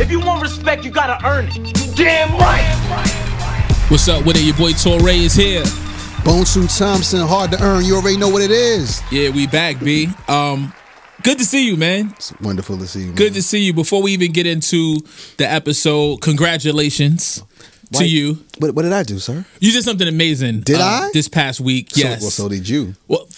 If you want respect, you gotta earn it. You damn right. What's up with it? Your boy Torae is here. Bonsu Thompson, hard to earn. You already know what it is. Yeah, we back, B. Good to see you, man. It's wonderful to see you, man. Good to see you. Before we even get into the episode, congratulations to you. What did I do, sir? You did something amazing. Did I? This past week, yes. So did you. Well,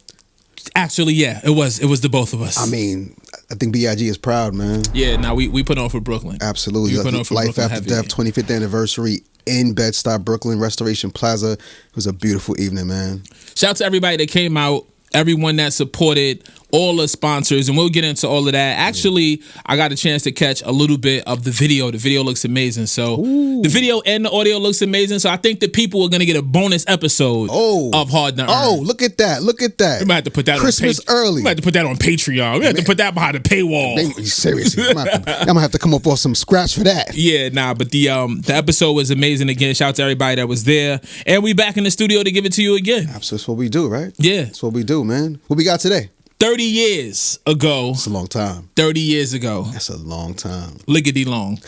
actually, yeah, it was the both of us. I mean, I think B.I.G. is proud, man. Yeah, now we put on for Brooklyn. Absolutely. We put on for Life Brooklyn After heavy. Death, 25th anniversary in Bed-Stuy, Brooklyn, Restoration Plaza. It was a beautiful evening, man. Shout out to everybody that came out, everyone that supported, all the sponsors, and we'll get into all of that. Actually, I got a chance to catch a little bit of the video. The video looks amazing. So the video and the audio looks amazing. So I think the people are going to get a bonus episode of Hard to Earn. Oh, look at that. Look at that. We might have to put that Christmas on early. We might have to put that on Patreon. We might have to put that behind the paywall. Seriously. I'm going to have to come up with some scratch for that. Yeah, nah, but the episode was amazing again. Shout out to everybody that was there. And we back in the studio to give it to you again. Absolutely. That's what we do, right? Yeah. That's what we do, man. What we got today? 30 years ago. That's a long time. 30 years ago. That's a long time. Liggedy long.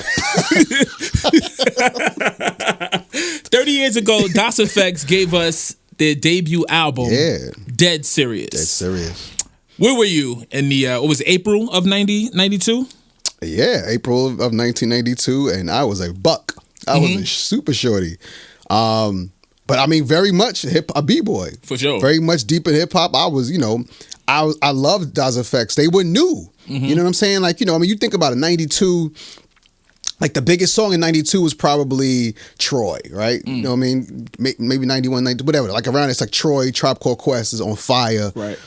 30 years ago, Das EFX gave us their debut album, Dead Serious. Dead Serious. Where were you in the, what was it, April of 92? Yeah, April of 1992, and I was a buck. I was a super shorty. But I mean, very much a b-boy. For sure. Very much deep in hip-hop. I was, I loved Das EFX. They were new. You know what I'm saying? Like, I mean, you think about it, 92, like the biggest song in 92 was probably Troy, right? You know what I mean? Maybe 91, 92, whatever. Like around it's like Troy, Tribe Called Quest is on fire. Right.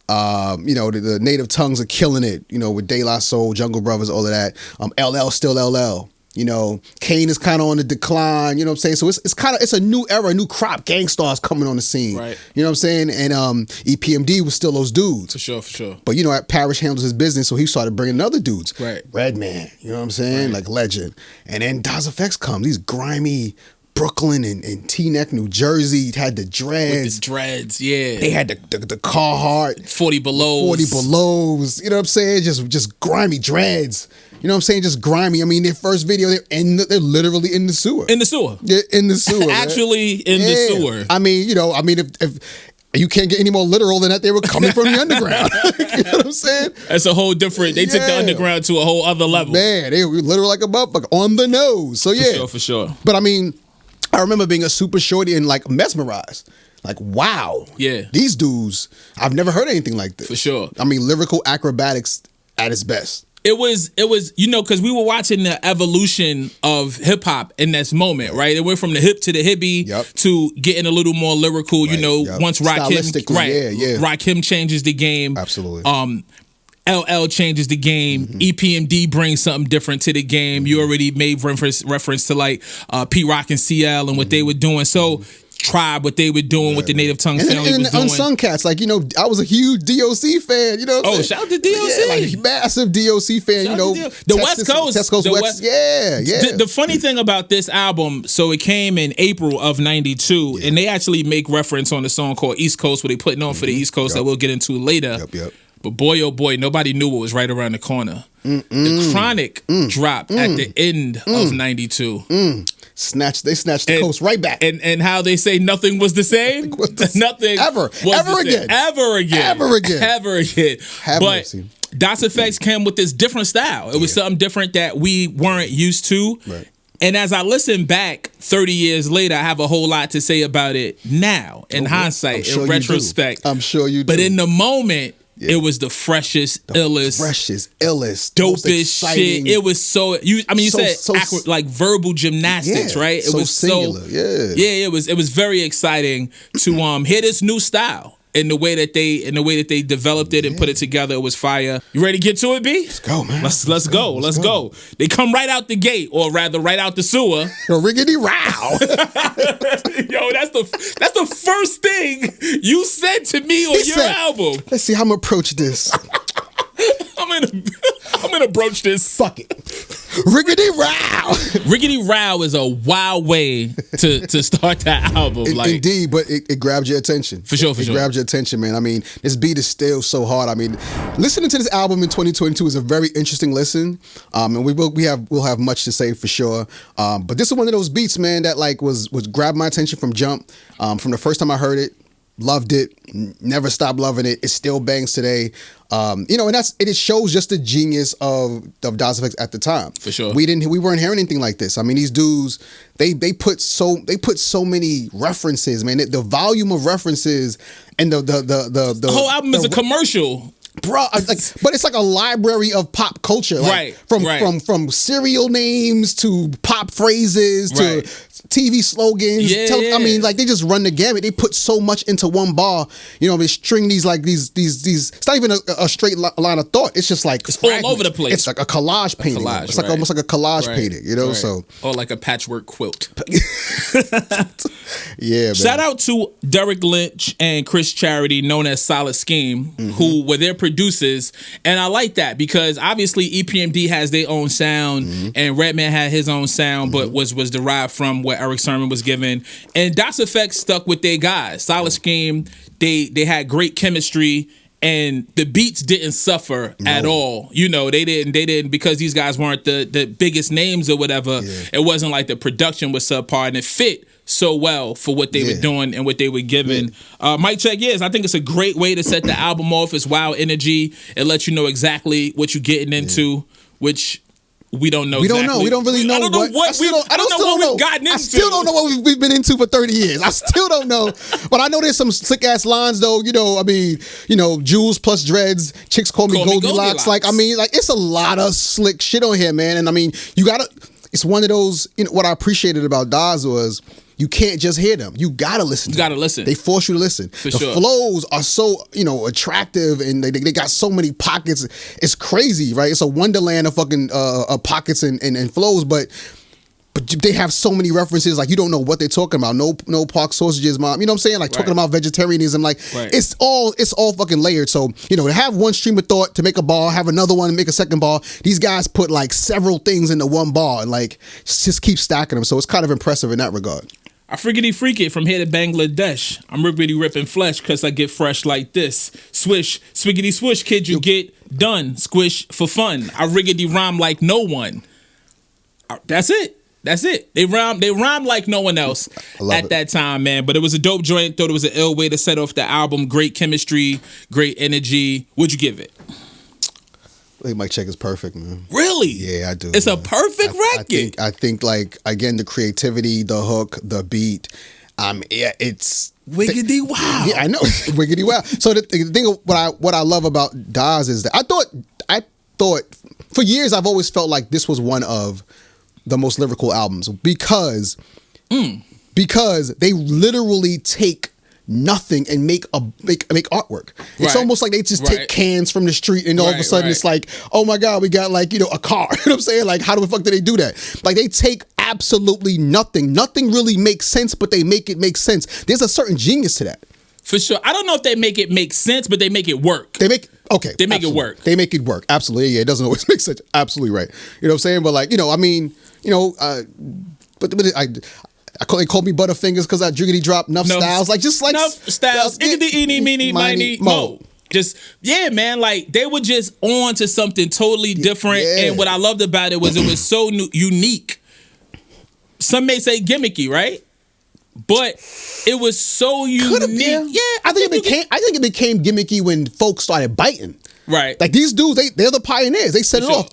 The Native Tongues are killing it, with De La Soul, Jungle Brothers, all of that. LL still LL. Kane is kind of on the decline, you know what I'm saying? So it's a new era, a new crop. Gangstar's coming on the scene. Right. You know what I'm saying? And EPMD was still those dudes. For sure. But Parrish handles his business, so he started bringing other dudes. Right. Redman, you know what I'm saying? Like legend. And then Das EFX comes, these grimy Brooklyn and Teaneck, New Jersey, had the dreads. With the dreads, yeah. They had the Carhartt. 40 belows. 40 belows. You know what I'm saying? Just grimy dreads. You know what I'm saying? Just grimy. I mean, their first video, they're literally in the sewer. In the sewer. Yeah, in the sewer. Actually in the sewer. I mean, if you can't get any more literal than that, they were coming from the underground. You know what I'm saying? That's a whole different, they took the underground to a whole other level. Man, they were literal like a motherfucker on the nose. So yeah. For sure. But I mean, I remember being a super shorty and like mesmerized. Like, wow. Yeah. These dudes, I've never heard anything like this. For sure. I mean, lyrical acrobatics at its best. It was, because we were watching the evolution of hip hop in this moment, right? It went from the hip to the hippie to getting a little more lyrical, once Rakim changes the game. Absolutely. LL changes the game. EPMD brings something different to the game. You already made reference to like P-Rock and CL and what they were doing. So Tribe, what they were doing, what the Native Tongue family was doing. Unsung cats, like, I was a huge DOC fan, shout out to DOC. Yeah, like massive DOC fan, The West Coast. West. Yeah. The funny thing about this album, so it came in April of 92, and they actually make reference on the song called East Coast, where they putting on for the East Coast that we'll get into later. Yep. But boy, oh boy, nobody knew what was right around the corner. The Chronic dropped at the end of 92. They snatched the coast right back. And how they say nothing was the same? Nothing ever again. Have but mercy. Das EFX came with this different style. It was something different that we weren't used to. Right. And as I listen back 30 years later, I have a whole lot to say about it now, in hindsight, in retrospect. I'm sure you do. But in the moment, it was the freshest, illest, dopest shit. It was so. You said like verbal gymnastics, right? It was singular. It was very exciting to hear this new style. In the way that they developed it and put it together, it was fire. You ready to get to it, B? Let's go, man. Let's go. They come right out the gate, or rather, right out the sewer. Riggedy row. Yo, that's the first thing you said to me on your album. Let's see how I'm gonna approach this. I'm gonna broach this. Fuck it. Riggedy row. Riggedy row is a wild way to start that album. Indeed, but it grabs your attention. For sure. It grabs your attention, man. I mean, this beat is still so hard. I mean, listening to this album in 2022 is a very interesting listen. And we'll have much to say for sure. But this is one of those beats, man, that like was grabbed my attention from jump. From the first time I heard it. Loved it, never stopped loving it. It still bangs today. And it shows just the genius of Das EFX at the time. For sure. We weren't hearing anything like this. I mean, these dudes, they put so many references, man. The volume of references and the whole album is a commercial. Bro, but it's like a library of pop culture, like, from cereal names to pop phrases to TV slogans. I mean, like they just run the gamut. They put so much into one bar. They string these like these. It's not even a straight line of thought. It's just like it's all over the place. It's like a collage painting. It's like almost like a collage painting. So or like a patchwork quilt. Yeah. Man. Shout out to Derek Lynch and Chris Charity, known as Solid Scheme, who were their producers, and I like that because obviously EPMD has their own sound and Redman had his own sound, but was derived from what Eric Sermon was given, and Das EFX stuck with their guys. Solid Scheme, they had great chemistry. And the beats didn't suffer at all. They didn't because these guys weren't the biggest names or whatever. Yeah. It wasn't like the production was subpar, and it fit so well for what they were doing and what they were giving. Mic check, yes. I think it's a great way to set the album off. It's wild energy. It lets you know exactly what you're getting into, which we don't know. We don't know. We don't really know. I don't know what we've gotten into. I still don't know what we've been into for 30 years. I still don't know. But I know there's some slick ass lines though. Jules plus dreads. Chicks call me Goldilocks. Like, I mean, like it's a lot of slick shit on here, man. And I mean, it's one of those, what I appreciated about Daz was you can't just hear them. You gotta listen. They force you to listen. The flows are so, attractive, and they got so many pockets. It's crazy, right? It's a wonderland of fucking pockets and flows, but they have so many references. Like you don't know what they're talking about. No pork sausages, mom. You know what I'm saying? Like talking about vegetarianism. Like it's all fucking layered. So to have one stream of thought to make a bar, have another one to make a second bar. These guys put like several things into one bar and like just keep stacking them. So it's kind of impressive in that regard. I friggity freak it from here to Bangladesh. I'm rippity ripping flesh because I get fresh like this. Swish, swiggity swish, kid, you get done. Squish for fun. I riggedy rhyme like no one. That's it. They rhyme like no one else at that time, man. But it was a dope joint. Thought it was an ill way to set off the album. Great chemistry, great energy. What'd you give it? I think Mic Check is perfect, man. Really? Yeah, I do. It's a perfect record. I think like again the creativity, the hook, the beat. It's wiggity wow. Yeah, I know. Wiggity wow. So the thing what I love about Daz is that I thought for years I've always felt like this was one of the most lyrical albums because they literally take nothing and make artwork. It's almost like they just take cans from the street and all of a sudden it's like, oh my God, we got like, a car. You know what I'm saying? Like, how the fuck do they do that? Like they take absolutely nothing. Nothing really makes sense, but they make it make sense. There's a certain genius to that. For sure. I don't know if they make it make sense, but they make it work. They make it work. They make it work. Absolutely. Yeah, it doesn't always make sense. Absolutely right. You know what I'm saying? But like, they called me Butterfingers because I jiggity drop enough styles. Like just like enough styles. Iggity, eeny, meeny, miny, mo. Just man, like they were just on to something totally different. Yeah. And what I loved about it was so unique. Some may say gimmicky, right? But it was so unique. Yeah, I think it became gimmicky when folks started biting. Right. Like these dudes, they're the pioneers. They set it off.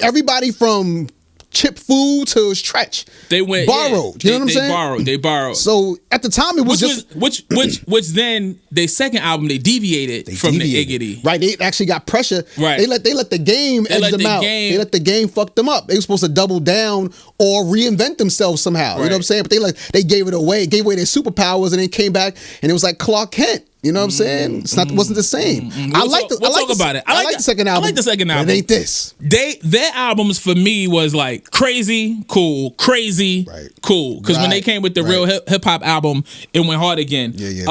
Everybody from Chip Food to Stretch. They went borrowed. You know what I'm saying? They borrowed. So at the time it was which then their second album they deviated from the Iggity. Right. They actually got pressure. Right. They let the game edge them out. They let the game fuck them up. They were supposed to double down or reinvent themselves somehow. Right. You know what I'm saying? But they gave it away, gave away their superpowers, and then came back and it was like Clark Kent. You know what I'm saying? Wasn't the same. We'll talk about it. I like the second album. I like the second album. But it ain't this. Their albums for me was like crazy, cool, crazy, cool. Because when they came with the real hip hop album, it went hard again. Yeah.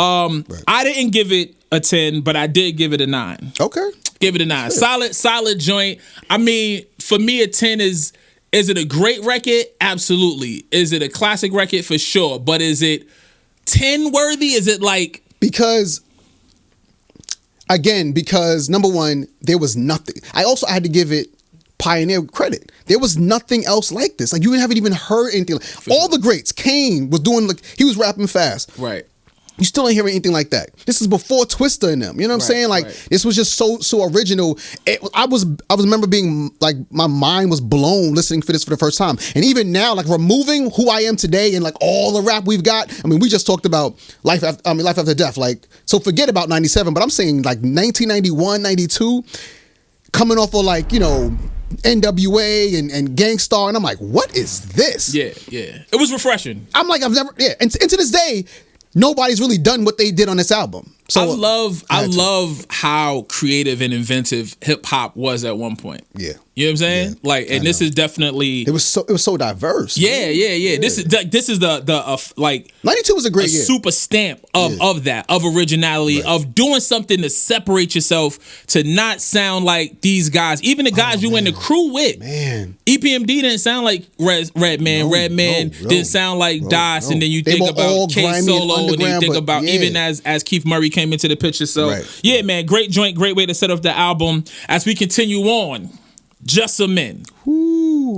I didn't give it a 10, but I did give it a 9. Okay. Give it a 9. Solid joint. I mean, for me, a 10 is Is it a great record? Absolutely. Is it a classic record? For sure. But is it 10 worthy? Is it like... Because number one, there was nothing. I had to give it Pioneer credit. There was nothing else like this. Like, you haven't even heard anything. All the greats. Kane was doing, like, he was rapping fast. Right. You still ain't hearing anything like that. This is before Twista and them. You know what I'm saying? Like, this was just so original. I remember being like, my mind was blown listening for this for the first time. And even now, like, removing who I am today and like all the rap we've got. I mean, we just talked about life after death. Like, so forget about 97, but I'm saying like 1991, 92, coming off of like, you know, NWA and Gangstar, and I'm like, what is this? Yeah. It was refreshing. I'm like, and to this day, nobody's really done what they did on this album. So I love how creative and inventive hip hop was at one point. Yeah. You know what I'm saying? Yeah, like, and this is definitely it was so diverse. Yeah. This is the like 92 was a great year. Super stamp of that, of originality, of doing something to separate yourself, to not sound like these guys, even the guys you in the crew with. Man, EPMD didn't sound like Redman. Redman didn't sound like Das, and then you think about K Solo, and then you think about even as Keith Murray came into the picture. So yeah, man, great joint, great way to set up the album. As we continue on, Jussumen.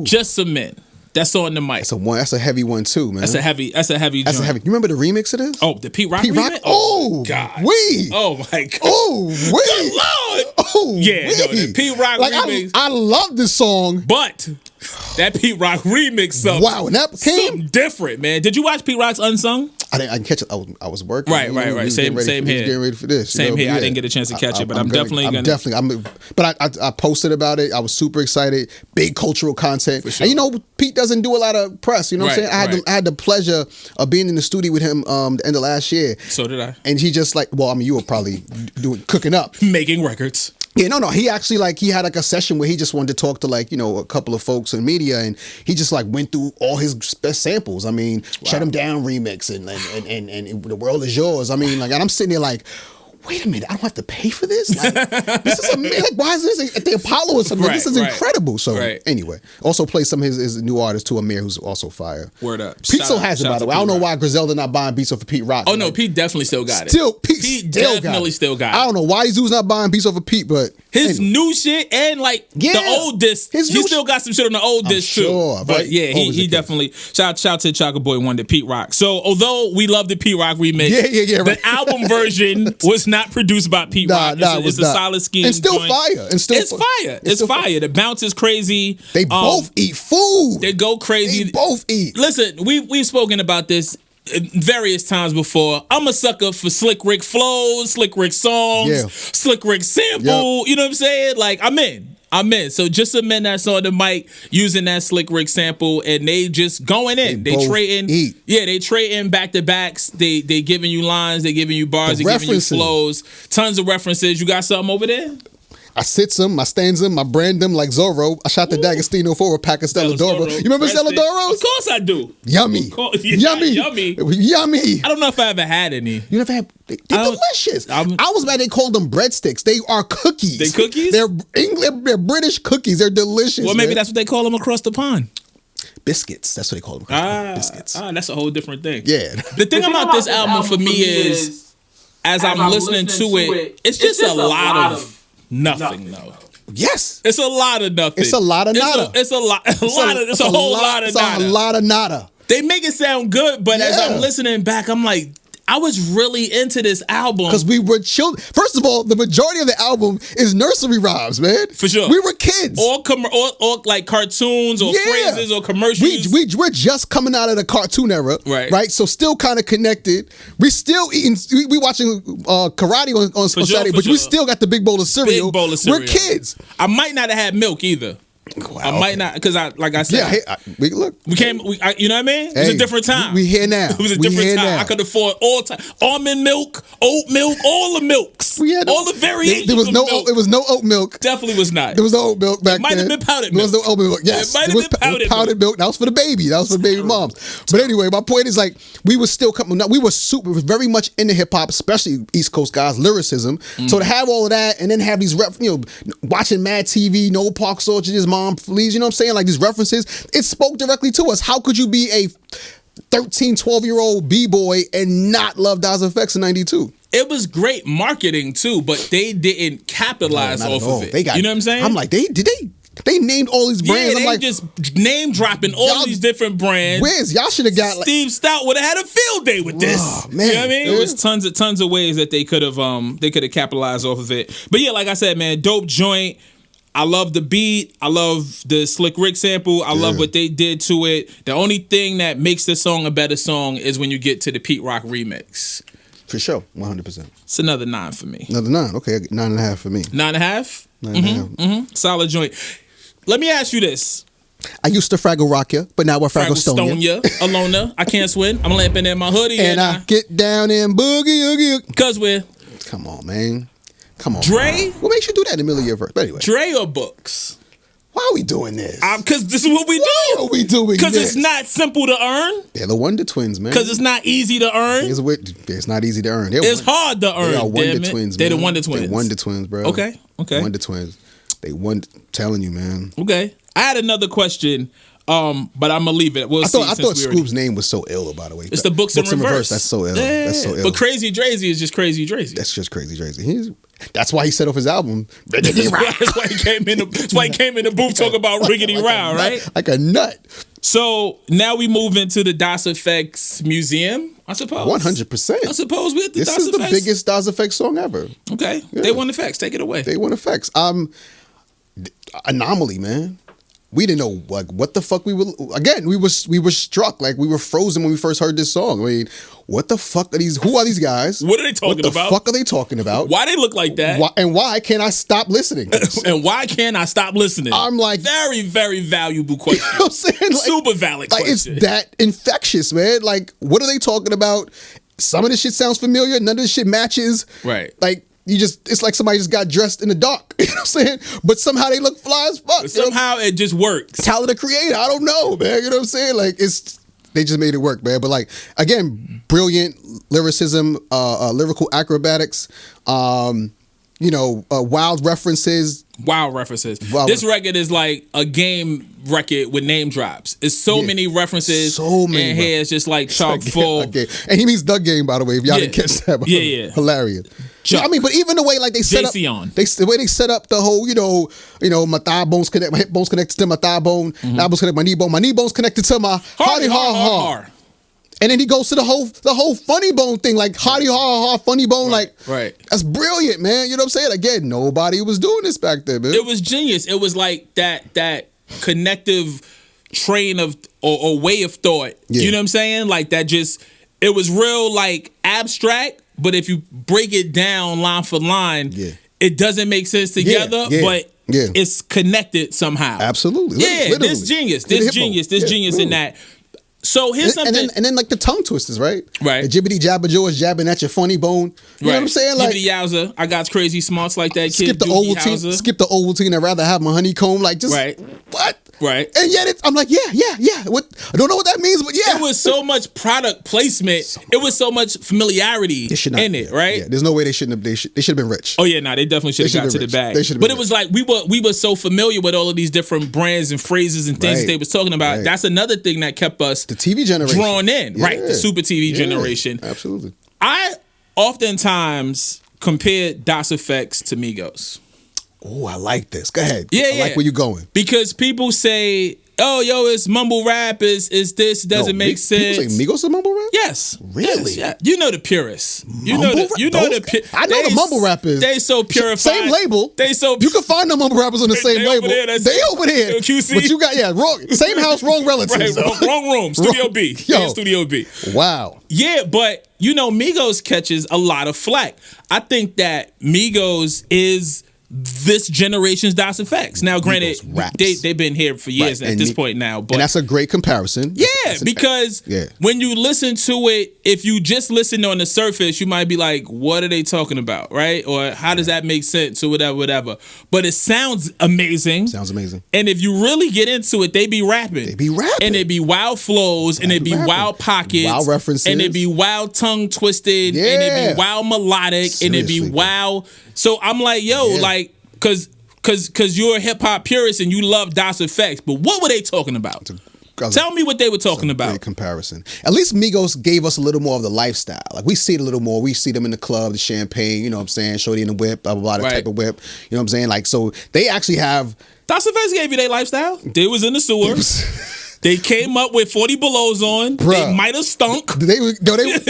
Jussumen. That's on the mic. That's a heavy one too, man. That's a heavy joint. You remember the remix of this? Oh, the Pete Rock remix? Oh God. Oh my God. Oh good Lord. Oh yeah, no, the Pete Rock remix. I love this song. But that Pete Rock remix wow, and that came something different, man. Did you watch Pete Rock's Unsung? I didn't catch it. I was working. Right. Same here. Getting ready for this. Same here. I didn't get a chance to catch it, but I'm definitely gonna. But I posted about it. I was super excited. Big cultural content. For sure. And you know, Pete doesn't do a lot of press. You know what I'm saying? I had the pleasure of being in the studio with him the end of last year. So did I. And he just like, well, I mean, you were probably cooking up, making records. Yeah, no. He actually he had like a session where he just wanted to talk to like, you know, a couple of folks in media, and he just like went through all his best samples. I mean, Shut 'Em Down remix and The World Is Yours. I mean, like, and I'm sitting there like, wait a minute, I don't have to pay for this? Like, this is amazing. Like, why is this at the Apollo or something? This is incredible. So anyway, also play some of his new artists too, Amir, who's also fire. Word up. Pete still has it, by the way. I don't know why Griselda not buying beats off of Pete Rock. Oh no, Pete definitely still got it. Pete definitely still got it. I don't know why these dudes not buying beats off of Pete, but his new shit and like the old disc, he still got some shit on the old disc too. But yeah, he definitely shout to Chaka Boy One, to Pete Rock. So although we love the Pete Rock remix, the album version was not produced by Pete Rock. It's a solid scheme. And still fire. It's fire. It's fire. The bounce is crazy. They both eat food. They go crazy. They both eat. Listen, we've spoken about this various times before. I'm a sucker for Slick Rick flows, Slick Rick songs, Slick Rick sample. You know what I'm saying? Like, I'm in. So Jussumen that's on the mic using that Slick Rick sample, and they just going in. They trading. Yeah, they trading back to backs. They giving you lines. They giving you bars. They giving you flows. Tons of references. You got something over there? I sits them, I stands them, I brand them like Zorro. I shot the D'Agostino for a pack of Stella D'Oro. You remember Stella D'Oros? Of course I do. Yummy. Yummy. I don't know if I ever had any. You never had? They're delicious. I was mad they called them breadsticks. They are cookies. They cookies? They're British cookies. They're delicious. Well, maybe that's what they call them across the pond. Biscuits. That's what they call them. Biscuits. That's a whole different thing. Yeah. The thing about this album for me is, as I'm listening to it, it's just a lot of nothing, though. Yes, it's a lot of nothing. It's a lot of nada. It's a whole lot of nada. It's a lot of nada. They make it sound good, but as I'm listening back, I'm like, I was really into this album because we were children. First of all, the majority of the album is nursery rhymes, man. For sure, we were kids. Or like cartoons or phrases or commercials. We're just coming out of the cartoon era, right? So still kind of connected. We still eating. We watching karate on Saturday, but we still got the big bowl of cereal. We're kids. I might not have had milk either. Wow, I might not, because like I said, we you know what I mean? It was a different time. We here now. It was a different time. I could afford all time almond milk, oat milk, all the milks, all the variations. There was no milk. It was no oat milk. Definitely was not. There was no oat milk back then. It might have been powdered milk. There was no oat milk. Yes, it might have been powdered milk. That was for the baby. That was for the baby moms. But anyway, my point is, like, we were still coming. We were very much into hip hop, especially East Coast guys, lyricism. So to have all of that and then have these watching Mad TV, No Park Soldiers, mom, please. You know what I'm saying? Like these references, it spoke directly to us. How could you be a 13, 12-year-old B-boy and not love Das EFX in 92? It was great marketing too, but they didn't capitalize off of it. You know what I'm saying? I'm like, they named all these brands. Yeah, I'm they like, just name dropping all these different brands. Where's y'all should have got Steve Stout would have had a field day with this. Oh, man, you know what I mean? It was tons of ways that they could have capitalized off of it. But yeah, like I said, man, dope joint. I love the beat. I love the Slick Rick sample. I love what they did to it. The only thing that makes the song a better song is when you get to the Pete Rock remix. For sure, 100%. It's another 9 for me. Another 9. Okay, 9.5 for me. 9.5? 9.5. Solid joint. Let me ask you this. I used to Fraggle Rock ya, but now we're Fraggle Stone ya. Alona. I can't swim. I'm lamping in my hoodie. And I get down and boogie oogie. Cause we're. Come on, man. Come on. Dre? What makes you do that in the middle of your verse? But anyway. Dre or Books? Why are we doing this? Because this is what we do. Why are we doing this? Because it's not simple to earn. They're the Wonder Twins, man. Because it's not easy to earn. It's not easy to earn. It's hard to earn. They are Wonder Twins, man. They're the Wonder Twins. They're Wonder Twins, bro. Okay. Wonder Twins. Telling you, man. Okay. I had another question, but I'm going to leave it. I thought Skoob's name was so ill, by the way. It's the Books in Reverse. That's so ill. Yeah. That's so ill. But Krazy Drazy is just Krazy Drazy. That's just Krazy Drazy. That's why he set off his album. That's why he came in the booth talking about Riggedy Row, right? Like a nut. So now we move into the Das EFX Museum, I suppose. 100%. I suppose we're at the Das EFX. This is the biggest Das EFX song ever. Okay. Yeah. They Want EFX. Take it away. They Want EFX. Anomaly, man. We didn't know what the fuck we were. Again, we were struck, like we were frozen when we first heard this song. I mean, what the fuck are these? Who are these guys? What are they talking about? What the fuck are they talking about? Why they look like that? Why can't I stop listening? And why can't I stop listening? I'm like, very, very valuable question. You know what I'm saying? Like, super valid question. It's that infectious, man. Like, what are they talking about? Some of this shit sounds familiar. None of this shit matches. Right. Like, it's like somebody just got dressed in the dark. You know what I'm saying? But somehow they look fly as fuck. Somehow it just works. Talent of creator. I don't know, man. You know what I'm saying? Like, they just made it work, man. But like, again, brilliant lyricism, lyrical acrobatics, wild references. This record is like a game record with name drops. It's so many references. And here it's just like chock full. And he means the game, by the way, if y'all didn't catch that. Yeah. Hilarious. I mean, but even the way like they set up, the way they set up the whole, my thigh bones connect, my hip bones connected to my thigh bone, thigh bones connect my knee bones connected to my hardy ha. And then he goes to the whole funny bone thing, like hardy ha funny bone, right. That's brilliant, man. You know what I'm saying? Again, nobody was doing this back then, man. It was genius. It was like that connective train of or way of thought. Yeah. You know what I'm saying? Like that it was real like abstract, but if you break it down line for line, it doesn't make sense together, but it's connected somehow. Absolutely. Yeah, literally. this genius in that. So here's something, and then like the tongue twisters, right? Right. The jibbity jabber jaw is jabbing at your funny bone. You know what I'm saying? Like jibbity yowza, I got crazy smarts like that. Skip the Ovaltine. Skip the Ovaltine. I'd rather have my honeycomb. Like just what? Right. And yet I'm like, yeah. What? I don't know what that means, but yeah. It was so much product placement. It was so much familiarity in it, right? Yeah, there's no way they shouldn't have. They should have been rich. Oh yeah, they definitely should have got to the bag. But it was like we were so familiar with all of these different brands and phrases and things that they was talking about. That's another thing that kept us the TV generation drawn in, right? The Super TV generation. Absolutely. I oftentimes compare Das EFX to Migos. Oh, I like this. Go ahead. Yeah, I like where you're going. Because people say, oh, it's mumble rap, is this, doesn't make sense. People say Migos is mumble rap? Yes. Really? Yes, yeah. You know the purists. I know the mumble rappers. They so purified. Same label. You can find the mumble rappers on the same label. They over there. QC. But you got, wrong. Same house, wrong relatives. Right, wrong room. Studio B. Studio B. Wow. Yeah, but Migos catches a lot of flack. I think that Migos is this generation's Das EFX. Now, granted, they've been here for years at this point now. But, and that's a great comparison. Yeah, because when you listen to it, if you just listen on the surface, you might be like, what are they talking about, right? Or how does that make sense or whatever. But it sounds amazing. And if you really get into it, they be rapping. And it be wild flows, and it be wild pockets. Wild references. And it be wild tongue twisted. And it be wild melodic. Seriously, and it be wild. So I'm like, because because you're a hip hop purist and you love Das EFX, but what were they talking about? Tell me what they were talking about. Great comparison. At least Migos gave us a little more of the lifestyle. Like we see it a little more. We see them in the club, the champagne. You know what I'm saying? Shorty in the whip, blah blah blah, that type of whip. You know what I'm saying? Like so, they actually have. Das EFX gave you their lifestyle. They was in the sewer. They came up with 40 belows on. Bruh. They might have stunk. They like same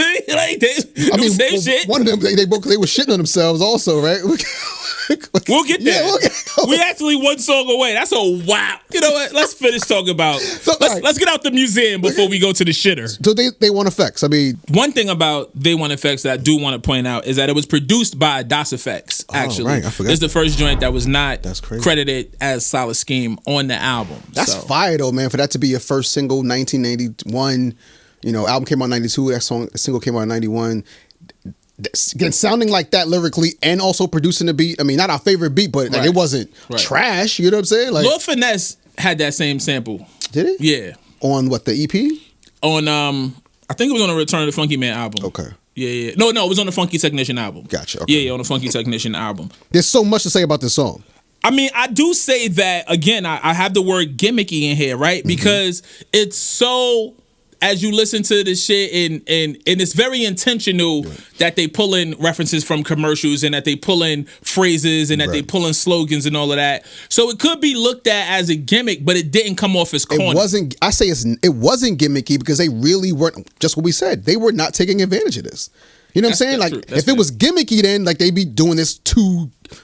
shit. One of them, they were shitting on themselves also, right? We'll get there. Yeah, we actually one song away. That's a wow. You know what? Let's finish talking about. Let's get out the museum before we go to the shitter. So they Want EFX. I mean, one thing about They Want EFX that I do want to point out is that it was produced by Das EFX. Actually, right. I forgot. It's the first joint that was not That's crazy. credited as Solid Scheme on the album. That's fire though, man. For that to be your first single, 1991. You know, album came out in 92. That single came out in 91. Again, sounding like that lyrically and also producing the beat. I mean, not our favorite beat, but like, it wasn't trash. You know what I'm saying? Like Lil Finesse had that same sample. Did it? Yeah. On what, the EP? On I think it was on the Return of the Funky Man album. Okay. Yeah. No, it was on the Funky Technician album. Gotcha. Okay. Yeah, on the Funky Technician album. There's so much to say about this song. I mean, I do say that again. I have the word gimmicky in here, right? Mm-hmm. Because it's so. As you listen to this shit, and it's very intentional that they pull in references from commercials and that they pull in phrases and that they pull in slogans and all of that. So it could be looked at as a gimmick, but it didn't come off as corny. It wasn't. I say it wasn't gimmicky because they really weren't. Just what we said. They were not taking advantage of this. You know what I'm saying? Like if it was gimmicky, then like they'd be doing this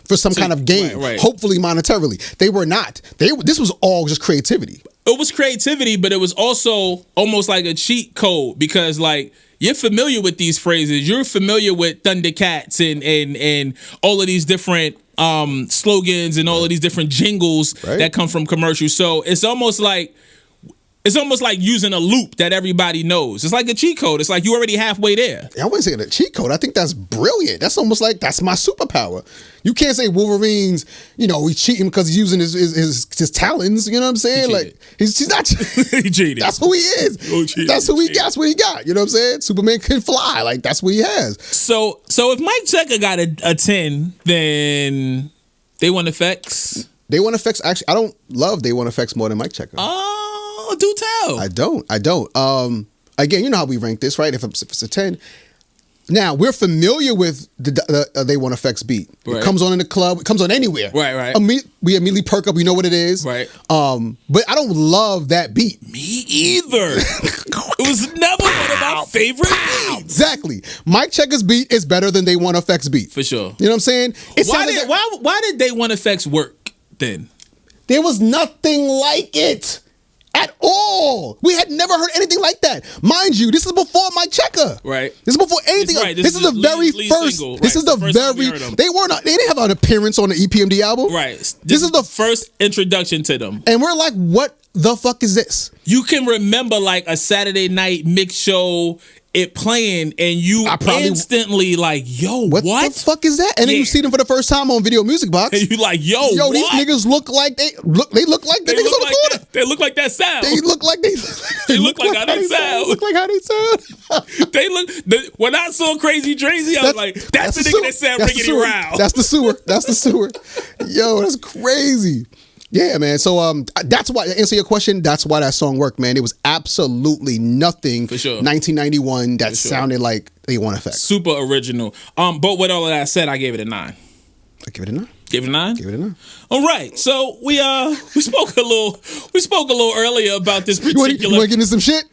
for some kind of gain, hopefully monetarily. They were not. This was all just creativity. It was creativity, but it was also almost like a cheat code because like you're familiar with these phrases. You're familiar with Thundercats and all of these different slogans and all of these different jingles that come from commercials. So it's almost like using a loop that everybody knows. It's like a cheat code. It's like you already halfway there. I wouldn't say a cheat code. I think that's brilliant. That's almost like that's my superpower. You can't say Wolverine's, he's cheating because he's using his talons. You know what I'm saying? Like he's not. He cheated. That's who he is. That's who he got. That's what he got. You know what I'm saying? Superman can fly. Like that's what he has. So if Mike Checka got a 10, then They Want EFX. They Want EFX. Actually, I don't love They Want EFX more than Mike Checka. Oh, do tell. I don't. Again, you know how we rank this, right? If it's a 10. Now, we're familiar with the They Want EFX beat. It comes on in the club. It comes on anywhere. Right. We immediately perk up. We know what it is. Right. But I don't love that beat. Me either. It was never one of my favorite beats. Exactly. Mike Checka's beat is better than They Want EFX beat. For sure. You know what I'm saying? Why did They Want EFX work then? There was nothing like it. At all. We had never heard anything like that. Mind you, this is before Mike Checka. Right. This is before anything. Right. This is the very first. Single. This is the very. They didn't have an appearance on the EPMD album. Right. This is the first introduction to them. And we're like, what the fuck is this? You can remember like a Saturday night mix show, it playing, and you instantly like, yo, what the fuck is that? And then you see them for the first time on Video Music Box. And you like, yo, what? These niggas look like they look like the niggas on the corner. They look like that sound. They look like they look like how they sound. Look like how they sound. When I saw Krazy Drazy, I was like, that's the nigga that said Riggedy Row. That's the sewer. Yo, that's crazy. Yeah, man. So that's why, to answer your question, that's why that song worked, man. It was absolutely nothing. For sure. 1991 that sounded like They Want EFX. Super original. But with all of that said, I gave it a 9. I give it a 9. Give it a 9? Give it a 9. All right. So we spoke a little earlier about this particular. You want to get into some shit?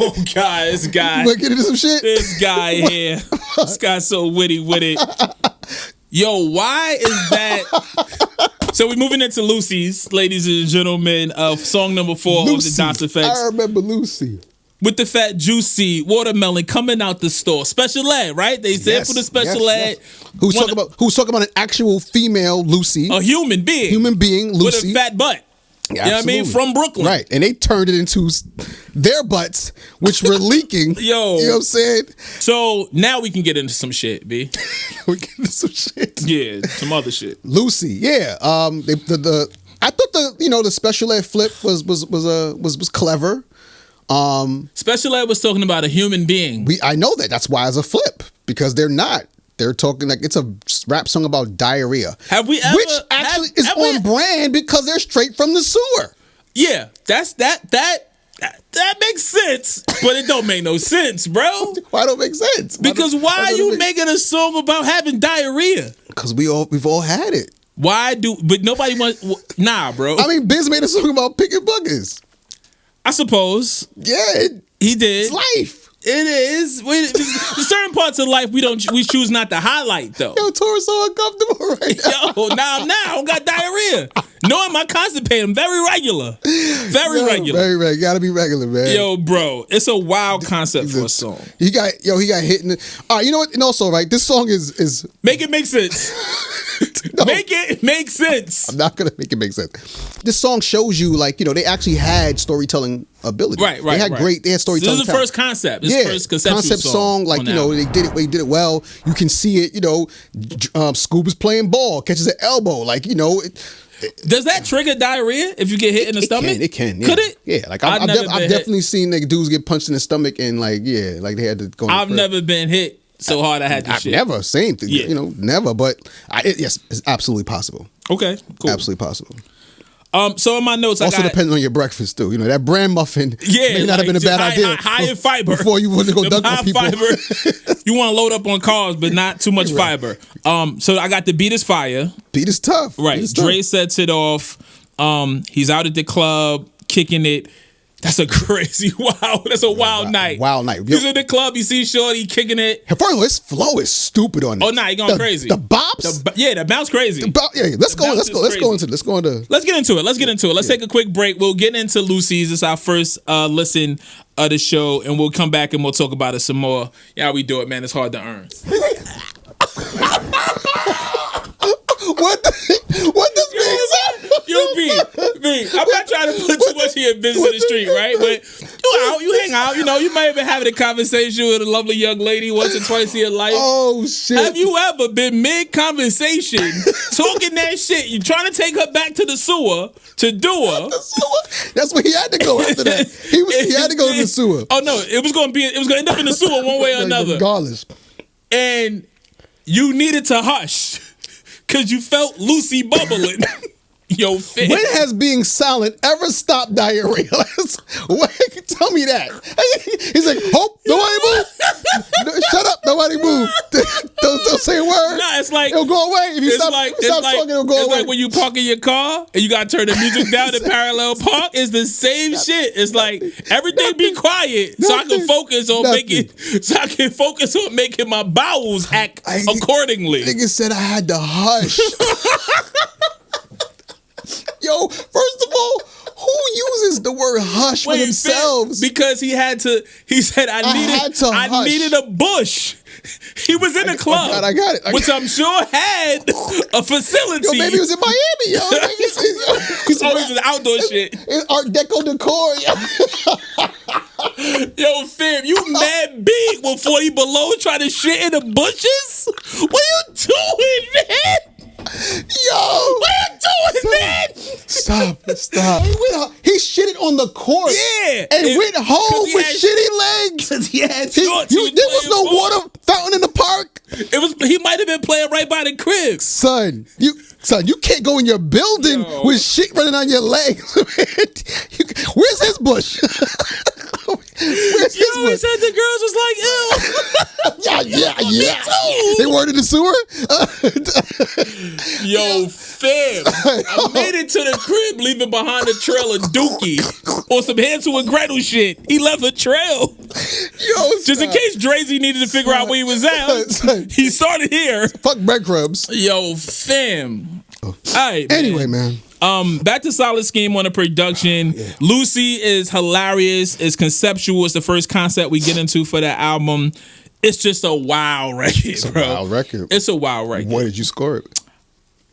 Oh God, this guy. You want to get into some shit? This guy here. This guy's so witty with it. Yo, why is that? So we're moving into Looseys, ladies and gentlemen, of song number 4 of the Das EFX. I remember Loosey. With the fat, juicy watermelon coming out the store. Special ed, right? They said for the special ed. Who's talking about an actual female Loosey. A human being. Loosey. With a fat butt. Yeah, you know what I mean? From Brooklyn. Right. And they turned it into their butts, which were leaking. Yo. You know what I'm saying? So now we can get into some shit, B. We get into some shit. Yeah, some other shit. Loosey, yeah. I thought the special ed flip was clever. Special ed was talking about a human being. I know that. That's why it's a flip. Because they're not They're talking like it's a rap song about diarrhea. Have we ever? Which actually is on brand because they're straight from the sewer. Yeah, that makes sense, but it don't make no sense, bro. Why don't make sense? Because why are you making a song about having diarrhea? Because we've all had it. But nobody wants, nah, bro. I mean, Biz made a song about picking buggers. I suppose. Yeah. He did. It's life. It is. Certain parts of life we choose not to highlight though. Yo, Tora's so uncomfortable right now. Yo, now I don't got diarrhea. Knowing my constipated, I'm very regular. Very regular. Very regular. Gotta be regular, man. Yo, bro, it's a wild concept for a song. He got hit in the. All right, you know what? And also, right, this song is make it make sense. No. Make it make sense. I'm not gonna make it make sense. This song shows you, like, you know, they actually had storytelling ability. Right. They had storytelling. So this is the first concept. This is the first concept song. Like, you know, they did it well. You can see it. You know, Skoob is playing ball, catches an elbow. Like, you know. Does that trigger diarrhea if you get hit in the stomach? It can. Yeah. Could it? Yeah. Like I've definitely seen like dudes get punched in the stomach and like like they had to go. I've never been hit so hard I had to shit. Never. Same thing. Yeah. You know, never. But yes, it's absolutely possible. Okay. Cool. Absolutely possible. So in my notes, also depends on your breakfast too. You know, that bran muffin may not have been a bad idea. High in fiber before you want to go dunk on people. Fiber, you want to load up on carbs, but not too much fiber. So I got the beat is fire. Beat is tough. Right. Dre sets it off. He's out at the club kicking it. That's a crazy That's a wild night. Wild night. He's in the club. You see Shorty kicking it. First of all, his flow is stupid on it. Oh, nah, he going crazy. The bops. The bounce crazy. Let's go into. Let's get into it. Let's take a quick break. We'll get into Looseys. It's our first listen of the show, and we'll come back and we'll talk about it some more. Yeah, we do it, man. It's hard to earn. What does mean? Yo, B, I'm not trying to put too much of your business in the street, right? But you hang out, you know, you might have been having a conversation with a lovely young lady once or twice in your life. Oh, shit. Have you ever been mid-conversation talking that shit? You trying to take her back to the sewer to do her. That's where he had to go after that. He had to go to the sewer. Oh, no, it was going to end up in the sewer one way or another. Regardless. And you needed to hush because you felt Lucy bubbling. Yo, Finn. When has being silent ever stopped diarrhea? Tell me that. He's like, hope, nobody move. Shut up, nobody move. Don't say a word. Nah, it's like it'll go away. If you stop talking, it'll go away. It's like when you park in your car and you gotta turn the music down in parallel park. It's the same shit. It's like everything be quiet so I can focus on making my bowels act accordingly. Nigga said I had to hush. Yo, first of all, who uses the word hush for themselves? Because he said I needed a bush. He was in a club. I got it. Which I'm sure had a facility. Yo, maybe he was in Miami, yo. He's always in outdoor shit. It's Art Deco decor, Yo, fam, you mad big with 40 below trying to shit in the bushes? What are you doing, man? Yo! What are you doing, man? Stop. He shitted on the court. Yeah. And went home with shitty legs. There was no water fountain in the park. He might have been playing right by the crib. Son, you can't go in your building with shit running on your legs. Where's his bush? Where's his bush? He said the girls was like, ew. Yeah. They weren't in the sewer? Yo, fam. I made it to the crib leaving behind a trail of Dookie on some Hansel and Gretel shit. He left a trail. Yo, just in case Drazy needed to figure out where he was at. He started here. Fuck breadcrumbs. Yo, fam. All right, anyway, man. Back to Solid Scheme on the production. Yeah. Lucy is hilarious. It's conceptual. It's the first concept we get into for that album. It's just a wild record, It's a wild record. What did you score it?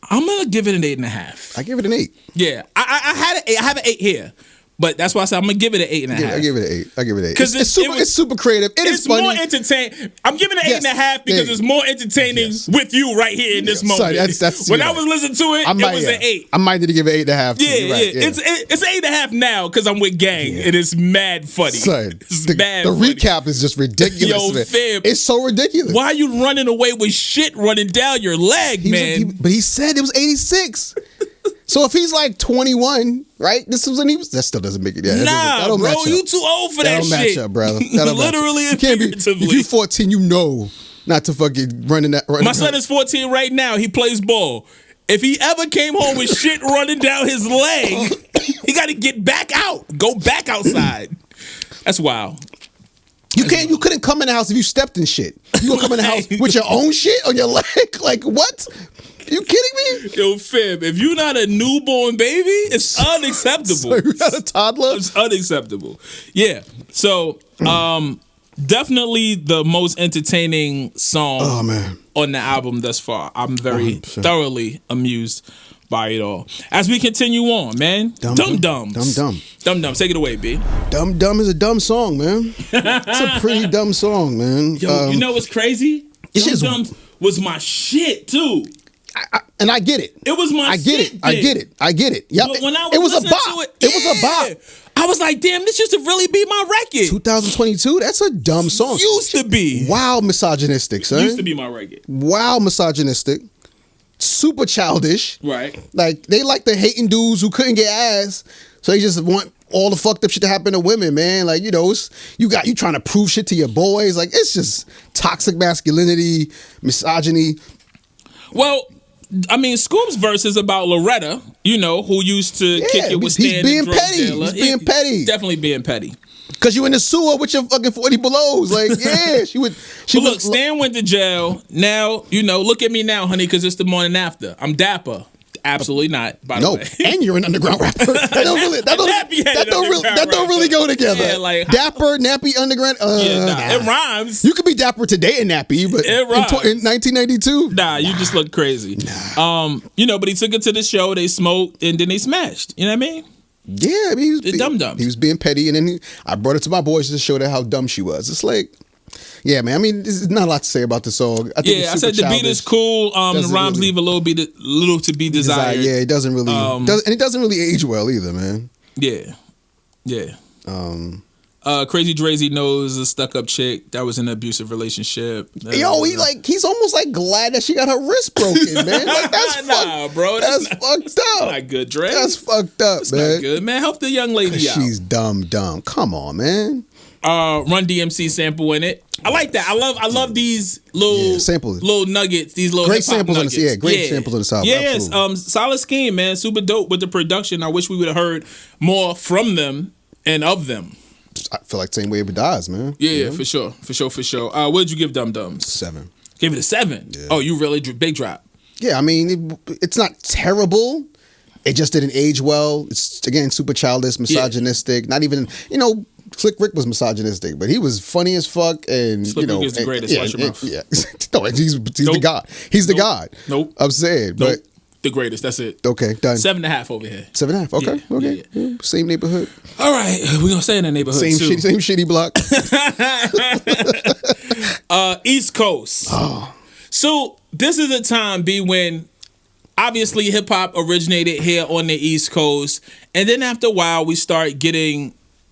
I'm gonna give it an 8.5. I give it an 8. Yeah, I have an 8 here, But that's why I said I'm gonna give it an 8.5. I give it an 8. I give it an 8. Because it's super creative. It's funny. More entertaining. I'm giving it an 8.5 because it's more entertaining with you right here in this moment. That's when I was listening to it, it was an 8. I might need to give it 8.5. Yeah. It's 8.5 now because I'm with gang. It is mad funny. Son, it's mad funny. The recap is just ridiculous. Yo, fam, it's so ridiculous. Why are you running away with shit running down your leg, man? But he said it was 86. So if he's like 21, right? This was when he was. That still doesn't make it. Yeah, nah, bro, you too old for that shit. That'll match up, brother. Literally and figuratively. If you 14, you know not to fucking run in that. My son is 14 right now. He plays ball. If he ever came home with shit running down his leg, he got to get back out. Go back outside. That's wild. You couldn't come in the house if you stepped in shit. You gonna come in the house with your own shit on your leg? Like what? You kidding me? Yo, fam, if you're not a newborn baby, it's unacceptable. So you're not a toddler? It's unacceptable. Yeah. So, definitely the most entertaining song on the album thus far. I'm very thoroughly amused by it all. As we continue on, man. Dum Dums. Dum Dums. Take it away, B. Dum Dum is a dumb song, man. It's a pretty dumb song, man. Yo, you know what's crazy? Dum Dums was my shit, too. And I get it. It was my shit. I get it. Yep. But when I was it was a listening bop. to it, It was a bop. I was like, damn, this used to really be my record. 2022, that's a dumb song. Used to be. Wow, misogynistic, son. Used to be my record. Wow, misogynistic. Super childish. Right. Like, they like the hating dudes who couldn't get ass, so they just want all the fucked up shit to happen to women, man. Like, you know, you trying to prove shit to your boys. Like, it's just toxic masculinity, misogyny. Well, I mean, Skoob's verse is about Loretta, you know, who used to kick it with Stan, the drug dealer. He's being petty. Definitely being petty. Cause you in the sewer with your fucking 40 belows. Like, yeah, she would. But look, Stan went to jail. Now, you know, look at me now, honey, because it's the morning after. I'm dapper. Absolutely not, by the way. And you're an underground rapper. That don't really go together. Yeah, like, dapper, nappy, underground. It rhymes. You could be dapper today and nappy, but it rhymes. In 1992, nah, you just look crazy. You know, but he took it to the show. They smoked and then they smashed. You know what I mean? Yeah, I mean, Dum-Dums. He was being petty, and then I brought it to my boys to show them how dumb she was. It's like, yeah, man. I mean, there's not a lot to say about the song. I think I said the beat is cool. The rhymes leave a little to be desired. Yeah, it doesn't really, and it doesn't really age well either, man. Yeah. Krazy Drazy knows a stuck-up chick that was in an abusive relationship. He's almost like glad that she got her wrist broken, man. Like, that's bro. That's fucked up. Not good, Dre. That's fucked up, that's man. Not good, man. Help the young lady out. She's dumb. Come on, man. Run DMC sample in it. I like that. I love these little samples, little nuggets. These little great samples nuggets. Samples on the side. Yes, solid scheme, man. Super dope with the production. I wish we would have heard more from them and of them. I feel like the same way it dies, man. Yeah, for sure. What did you give Dum Dums? 7. Give it a 7. Yeah. Oh, you really big drop. Yeah, I mean, it's not terrible. It just didn't age well. It's, again, super childish, misogynistic. Yeah. Not even, Slick Rick was misogynistic, but he was funny as fuck. And Slick Rick is the greatest. Watch your mouth. Yeah. No, he's the god. He's the god. Nope. I'm saying, but the greatest. That's it. Okay, done. 7.5 over here. 7.5. Okay. Yeah. Same neighborhood. All right, we're gonna stay in the neighborhood. Same shitty block. East Coast. Oh. So this is a time, B, when obviously hip hop originated here on the East Coast, and then after a while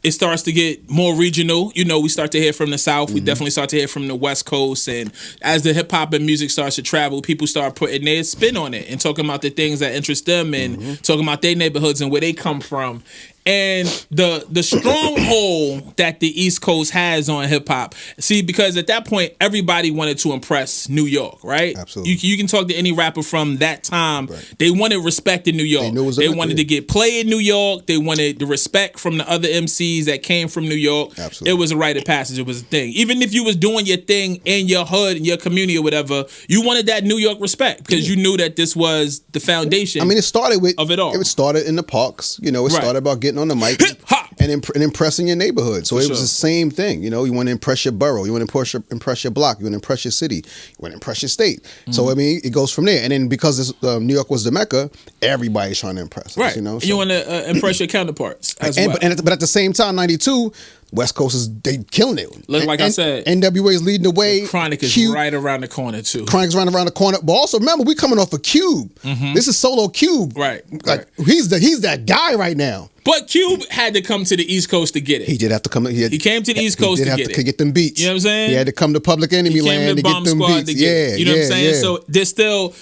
it starts to get more regional. We start to hear from the South. We definitely start to hear from the West Coast. And as the hip hop and music starts to travel, people start putting their spin on it and talking about the things that interest them and talking about their neighborhoods and where they come from. And the stronghold that the East Coast has on hip hop. See, because at that point, everybody wanted to impress New York, right? Absolutely. You can talk to any rapper from that time. Right. They wanted respect in New York. They wanted to get play in New York. They wanted the respect from the other MCs that came from New York. Absolutely. It was a rite of passage. It was a thing. Even if you was doing your thing in your hood, in your community or whatever, you wanted that New York respect because you knew that this was the foundation. I mean, it started with of it all. It started in the parks. It started about getting getting on the mic and impressing your neighborhood. So it was the same thing. You know, you want to impress your borough, you want to impress your block, you want to impress your city, you want to impress your state. So I mean, it goes from there. And then because New York was the Mecca, everybody's trying to impress. Right. You know, so. You want to impress your counterparts as well. But at the same time, 92. West Coast is they killing it. Like I said, NWA is leading the way. The Chronic is right around the corner too. Chronic's right around the corner. But also remember, we coming off a Cube. This is Solo Cube. Right. Like he's that guy right now. But Cube had to come to the East Coast to get it. He did have to come. He came to the East Coast to get them beats. You know what I'm saying? He had to come to Public Enemy land to get them beats. You know what I'm saying? So there's still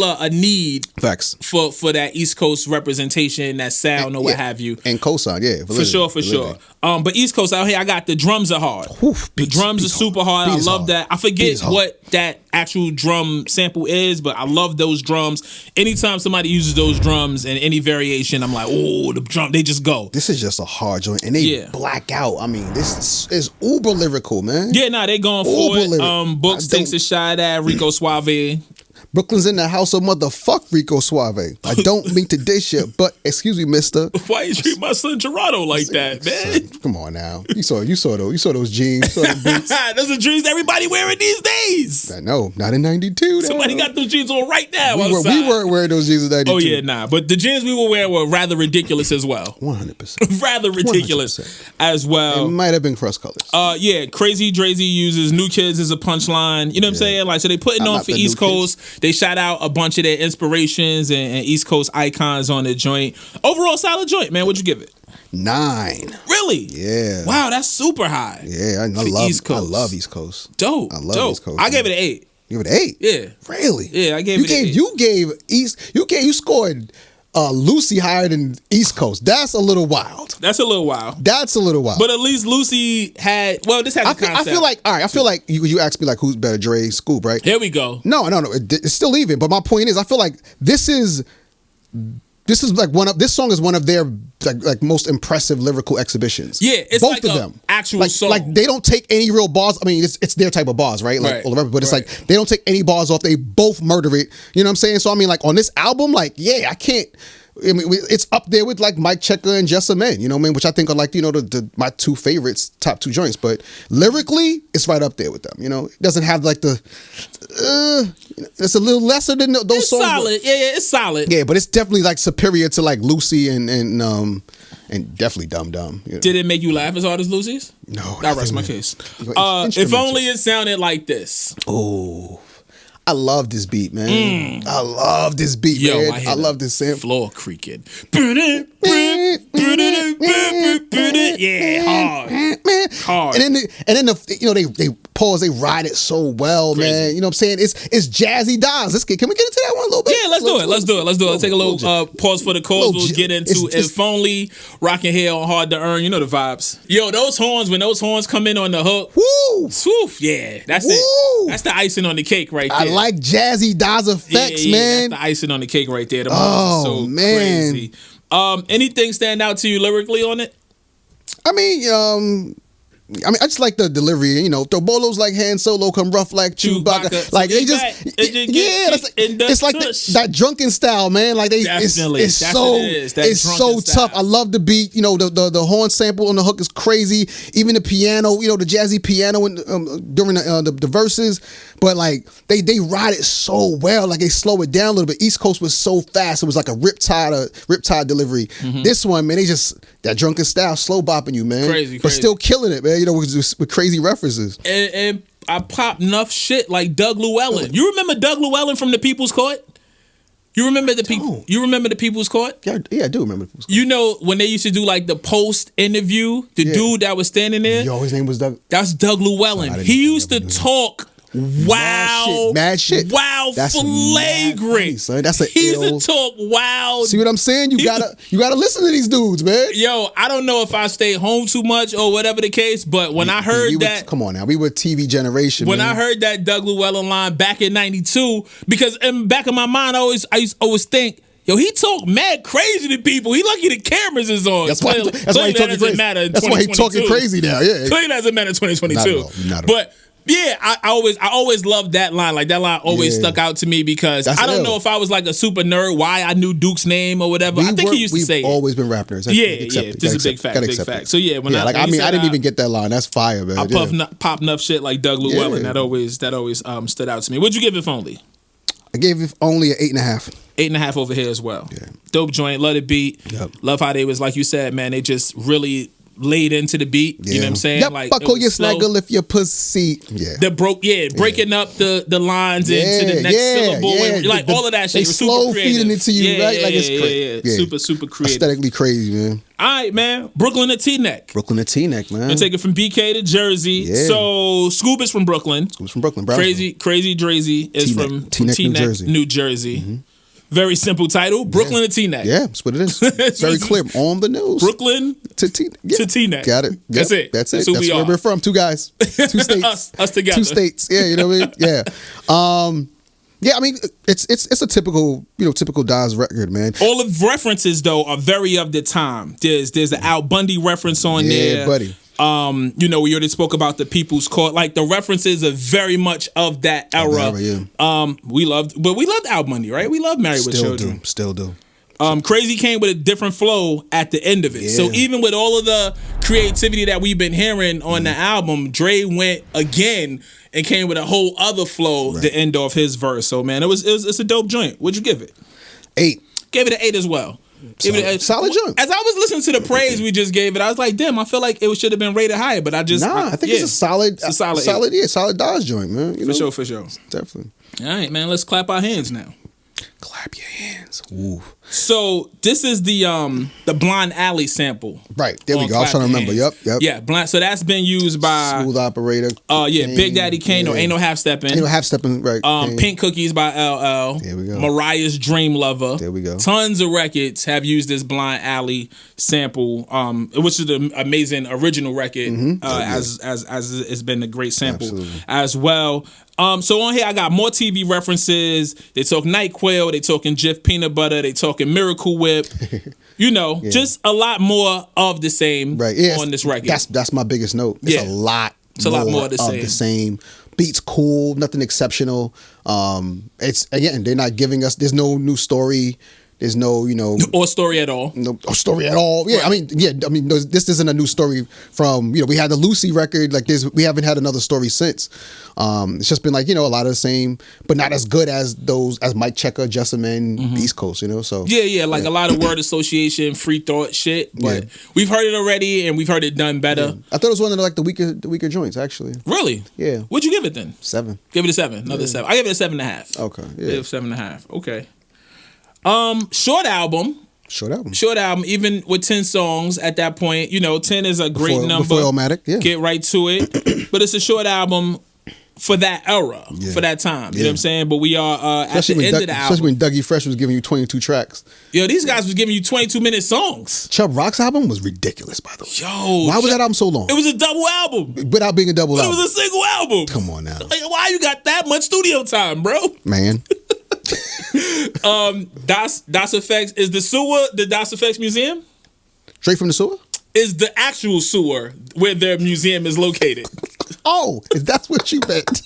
a need facts for that East Coast representation, that sound or what have you. And cosign, for sure. But East Coast out here, I got the drums are hard. The drums are super hard. I love that. I forget what that actual drum sample is, but I love those drums. Anytime somebody uses those drums in any variation, I'm like, oh, the drum, they just go. This is just a hard joint, and they black out. I mean, this is uber lyrical, man. Yeah, they going for it. Books takes a shot at Rico Suave. Brooklyn's in the house of motherfuck Rico Suave. I don't mean to dish you, but excuse me, mister. Why you treat my son Gerardo like that, man? Come on now. You saw those jeans, you saw them boots. Those are jeans everybody wearing these days. I know, not in 92. Somebody got those jeans on right now. We weren't wearing those jeans in 92. Oh yeah, but the jeans we were wearing were rather ridiculous as well. 100%. Rather ridiculous 100%. as well. It might have been cross colors. Yeah, Krazy Drazy uses New Kids as a punchline. You know what I'm saying? Like, so they putting on for East Coast. They shout out a bunch of their inspirations and East Coast icons on the joint. Overall, solid joint, man. What'd you give it? 9. Really? Yeah. Wow, that's super high. Yeah, I love East Coast. I love East Coast. Dope. I love East Coast. I gave it an 8. You gave it an 8? Yeah. Really? Yeah, I gave it an 8. You scored Looseys higher than East Coast. That's a little wild. But at least Looseys had, this had the concept. I feel like you asked me like who's better, Dre, Skoob, right? Here we go. No, it's still even. But my point is, I feel like this is like this song is one of their like most impressive lyrical exhibitions. Yeah, it's both like of a them. actual song. Like they don't take any real bars. I mean, it's their type of bars, right? Like all the rap, but it's like they don't take any bars off. They both murder it. You know what I'm saying? So I mean, like on this album, like I can't. I mean, it's up there with like Mike Checka and Jussumen, you know what I mean? Which I think are like, my two favorites, top 2 joints. But lyrically, it's right up there with them, you know? It doesn't have like it's a little lesser than those it's songs. Solid. Yeah, it's solid. Yeah, but it's definitely like superior to like Looseys and definitely Dum Dum. You know? Did it make you laugh as hard as Looseys? No. I rest my case. If only it sounded like this. Oh. I love this beat, man. I love this beat, man. I love this sample. Floor creaking. Yeah, hard. And then they pause, they ride it so well, crazy. Man. You know what I'm saying? It's jazzy dials. Can we get into that one a little bit? Yeah, let's do it. Let's take a little pause for the cause. We'll get into If Only, Rockin' Here on Hard to Earn. You know the vibes. Yo, when those horns come in on the hook. Woo! Swoof, yeah. That's it. That's the icing on the cake right there. I like jazzy DAS effects, man. That's the icing on the cake right there. So man. Crazy. Anything stand out to you lyrically on it? I mean, I just like the delivery, throw bolos like Han Solo, come rough like Chewbacca. Like they just, it's like that drunken style, man. Like it's so tough. I love the beat. The horn sample on the hook is crazy. Even the piano, the jazzy piano during the verses. But like they ride it so well. Like they slow it down a little bit. East Coast was so fast. It was like a riptide delivery. Mm-hmm. This one, man, they just that drunken style, slow bopping you, man. Crazy. But still killing it, man. With crazy references. And I pop enough shit like Doug Llewellyn. You remember Doug Llewellyn from the People's Court? You remember the people? You remember the People's Court? Yeah, I do remember the People's Court. When they used to do like the post interview, dude that was standing there. Yo, his name was Doug. That's Doug Llewellyn. He used to talk. Mad shit. Wow, that's flagrant. Son. That's he used to talk wild. See what I'm saying? You gotta listen to these dudes, man. Yo, I don't know if I stayed home too much or whatever the case, but when I heard that, come on now, we were TV generation. When I heard that Doug Llewellyn line back in '92, because in the back of my mind, I used always think. Yo, he talk mad crazy to people. He lucky the cameras is on. That's why he talking crazy. That's why he talking crazy now. Yeah, clearly doesn't matter in 2022. Not at all. Yeah, I always loved that line. Like that line always stuck out to me because That's I don't ill. know if I was like a super nerd why I knew Duke's name or whatever. I think he used to say we've always been rap nerds. Yeah, this is a big fact, big fact. So yeah, when I didn't even get that line. That's fire, man. I pop enough shit like Doug Llewellyn. That always stood out to me. What'd you give it, Only? I gave it only an 8.5. 8.5 over here as well. Yeah. Dope joint, love the beat. Yep. Love how they was, like you said, man, they just really laid into the beat. Yeah. You know what I'm saying? Yep, like buckle your slow. snaggle if your pussy. Yeah. Breaking up the lines into the next syllable. And, like all of that shit. They It was slow super creative. feeding it to you, right? Like it's crazy. Yeah. Super creative. Aesthetically crazy, man. All right, man. Brooklyn to T-Neck. Brooklyn to T-Neck, man. And take it from BK to Jersey. Yeah. So Skoob is from Brooklyn. Who's from Brooklyn, Brownsville. Krazy Drazy is from T-Neck, New Jersey. Mm-hmm. Very simple title. Brooklyn to T-Neck. Yeah, that's what it is. Very clear on the news. Brooklyn to T-Neck. Got it. Yep. That's it. That's who That's we where are. we're from. Two guys. Two states. us together. Two states. Yeah, you know what I mean? Yeah. Yeah, I mean, it's a typical Daz record, man. All of references though are very of the time. There's the Al Bundy reference on there. Yeah, buddy. We already spoke about the People's Court. Like the references are very much of that era. We loved Al Bundy, right? We loved Married with Children. Still do. Krazy came with a different flow at the end of it. Yeah. So even with all of the creativity that we've been hearing on the album, Dre went again and came with a whole other flow to end off his verse. So man, it's a dope joint. What'd you give it? 8. Gave it an 8 as well. Solid joint. As I was listening to the praise we just gave it, I was like, damn, I feel like it should have been rated higher, but I think it's a solid Daz joint, man. For sure. Definitely. All right, man, let's clap our hands now. Clap your hands. Ooh. So this is the Blind Alley sample. Right. There we go. I was trying to remember. Yep. Yeah, Blind. So that's been used by Smooth Operator. Big Daddy Kane or Ain't No Half Steppin'. Ain't No Half Steppin', right. Pink Cookies by LL. There we go. Mariah's Dream Lover. There we go. Tons of records have used this Blind Alley sample, which is an amazing original record, as it's been a great sample as well. So on here I got more TV references. They talk NyQuil, they talking Jif Peanut Butter, they talking Miracle Whip. Just a lot more of the same on this record. That's my biggest note. It's a lot more of the same. Beats cool, nothing exceptional. It's again, they're not giving us, there's no new story. There's no, or story at all. No story at all. Yeah, right. This isn't a new story from, we had the Looseys record like this. We haven't had another story since. It's just been like, a lot of the same, but not as good as Mike Checka, Jussumen, East Coast, so. Yeah, a lot of word association, free thought shit, but we've heard it already and we've heard it done better. Yeah. I thought it was one of the weaker joints, actually. Really? Yeah. What'd you give it then? 7. Give it a 7. Another 7. I give it a 7.5. Okay. Yeah. Give it a 7.5. Okay. Short album, even with 10 songs at that point, 10 is a great number. Before Illmatic, yeah. Get right to it. But it's a short album for that era, for that time. You know what I'm saying? But we are at the end of the album. Especially when Dougie Fresh was giving you 22 tracks. Yo, these guys was giving you 22-minute songs. Chubb Rock's album was ridiculous, by the way. Yo. Why was that album so long? It was a double album. Without being a double album. It was a single album. Come on now. Like, why you got that much studio time, bro? Man. Das EFX is the sewer, the Das EFX museum? Straight from the sewer? Is the actual sewer where their museum is located. Oh, if that's what you meant.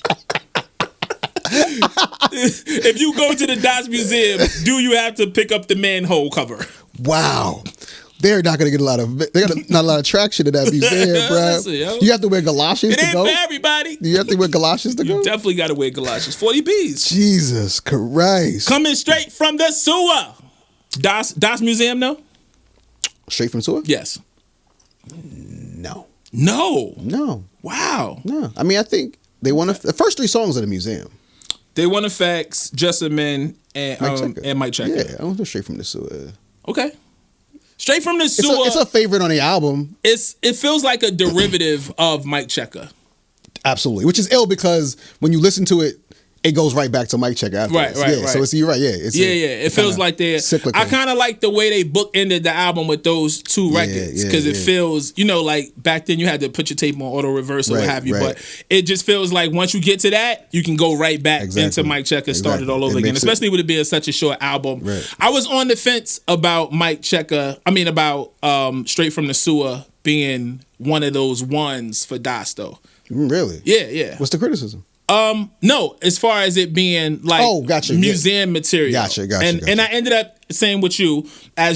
If you go to the Das Museum, do you have to pick up the manhole cover? Wow. They're not going to get not a lot of traction in that museum, bro. Listen, you have to wear galoshes to go? It ain't for everybody. You have to wear galoshes to go? You definitely got to wear galoshes. 40 Bs. Jesus Christ. Coming straight from the sewer. Das Museum, no? Straight from sewer? Yes. No. Wow. No. I mean, I think they want the first 3 songs of the museum. They Want EFX, Jussumen, and Mike Checka. Yeah, I don't know Straight from the sewer. Okay. Straight from the sewer. It's a favorite on the album. It feels like a derivative of Mike Checka. Absolutely. Which is ill because when you listen to it, it goes right back to mic check afterwards. Right. So it's, you're right. Yeah. It's It feels like they're cyclical. I kind of like the way they bookended the album with those two records because it feels, like back then you had to put your tape on auto reverse or what have you, but it just feels like once you get to that, you can go right back into mic check and start it all over again. Especially with it being such a short album. Right. I was on the fence about mic checker. I mean about Straight from the Sewer being one of those ones for Das though. Really? Yeah. What's the criticism? No, as far as it being like museum material. Gotcha. And I ended up saying with you, I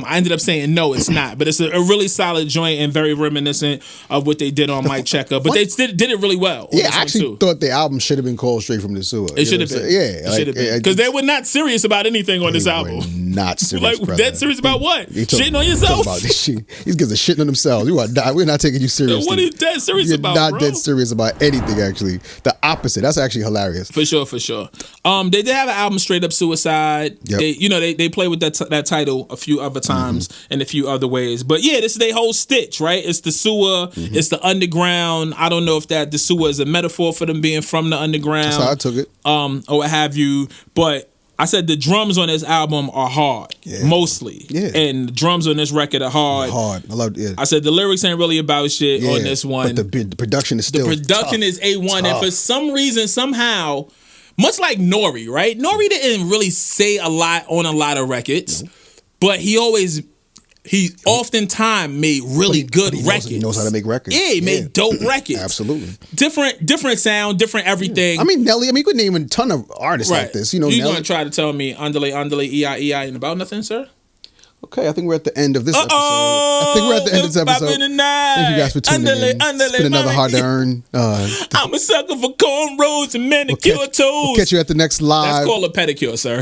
ended up saying no, it's not. But it's a really solid joint and very reminiscent of what they did on Mic Checka. But they did it really well. Yeah, I actually thought the album should have been called Straight from the Sewer. It should have been. Yeah. It should have been. Because they were not serious about anything on this album. Not serious. Like, dead serious about what? Shitting on yourself? About this shit. These guys are shitting on themselves. We're not taking you seriously. What are you dead serious about, You're not bro? dead serious about anything, actually. The opposite. That's actually hilarious. For sure. They did have an album, Straight Up Suicide. Yep. They play with that title a few other times in a few other ways. But yeah, this is their whole stitch, right? It's the sewer, it's the underground. I don't know if the sewer is a metaphor for them being from the underground. That's how I took it. Or what have you. But I said the drums on this album are hard, mostly. Yeah. And the drums on this record are hard. I love it. I said the lyrics ain't really about shit on this one. But the production is still The production tough. is A1. Tough. And for some reason, somehow, much like Nori, right? Nori didn't really say a lot on a lot of records, but he oftentimes made really good records. He knows how to make records. Yeah, he made dope records. Absolutely. Different sound, different everything. I mean, Nelly, you could name a ton of artists like this. You Nelly. going to try to tell me Andale, EI, and about nothing, sir? Okay, I think we're at the end of this episode. I think we're at the end of this episode. Thank you guys for tuning in. It's been another hard to earn. I'm a sucker for cornrows and manicure toes. We'll catch you at the next live. That's called a pedicure, sir.